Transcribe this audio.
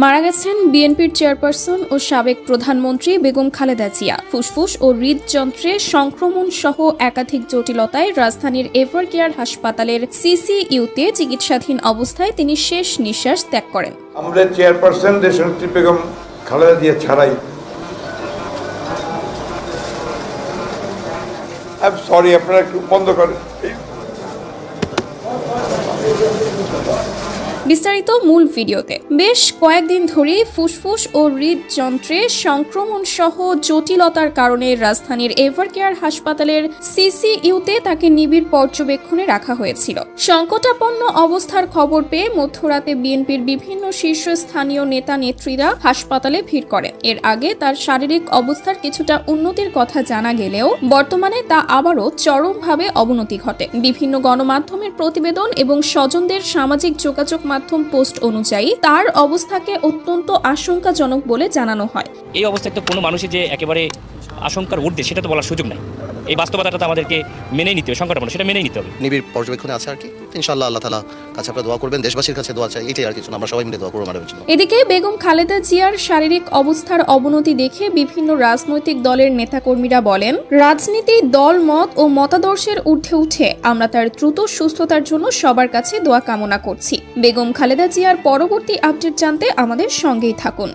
মারা গেছেন বিএনপির চেয়ারপারসন ও সাবেক প্রধানমন্ত্রী বেগম খালেদা জিয়া। ফুসফুস ও হৃদযন্ত্রে সংক্রমণ সহ একাধিক জটিলতায় রাজধানীর এভারকেয়ার হাসপাতালের সিসিইউতে চিকিৎসাধীন অবস্থায় তিনি শেষ নিঃশ্বাস ত্যাগ করেন। আমাদের চেয়ারপারসন দেশনেত্রী বেগম খালেদা জিয়া ছাড়াই সরি, আপনারা একটু বন্ধ করেন। বিস্তারিত মূল ভিডিওতে। বেশ কয়েকদিন ধরেই ফুসফুস ও হৃদযন্ত্রে সংক্রমণ সহ জটিলতার কারণে রাজধানীর এভারকেয়ার হাসপাতালের সিসিইউতে তাকে নিবিড় পর্যবেক্ষণে রাখা হয়েছিল। সংকটাপন্ন অবস্থার খবর পেয়ে মধ্যরাতে বিএনপির বিভিন্ন শীর্ষস্থানীয় নেতা নেত্রীরা হাসপাতালে ভিড় করেন। এর আগে তার শারীরিক অবস্থার কিছুটা উন্নতির কথা জানা গেলেও বর্তমানে তা আবারও চরমভাবে অবনতি ঘটে। বিভিন্ন গণমাধ্যমের প্রতিবেদন এবং স্বজনদের সামাজিক যোগাযোগ মাধ্যম পোস্ট অনুযায়ী তার অবস্থাকে অত্যন্ত আশঙ্কাজনক বলে জানানো হয়। এই অবস্থায় তো কোনো মানুষই যে একেবারে আশঙ্কার ঊর্ধ্বে সেটা তো বলার সুযোগ নাই। এই বাস্তবতাটা তো আমাদেরকে মেনেই নিতে হবে, সংকটাপন্ন সেটা মেনেই নিতে হবে। নিবিড় পর্যবেক্ষণে আছে আর কি। ইনশাআল্লাহ আল্লাহ তাআলা কাছে আপনারা দোয়া করবেন, দেশবাসীর কাছে দোয়া চাই, এটাই আর কিছু না। আমরা সবাই মিলে দোয়া করব ম্যাডামের জন্য। এদিকে বেগম খালেদা জিয়ার শারীরিক অবস্থার অবনতি দেখে বিভিন্ন রাজনৈতিক দলের নেতাকর্মীরা বলেন, রাজনীতি দল মত ও মতাদর্শের ঊর্ধ্বে উঠে আমরা তার দ্রুত সুস্থতার জন্য সবার কাছে দোয়া কামনা করছি। বেগম খালেদা জিয়ার পরবর্তী আপডেট জানতে আমাদের সঙ্গেই থাকুন।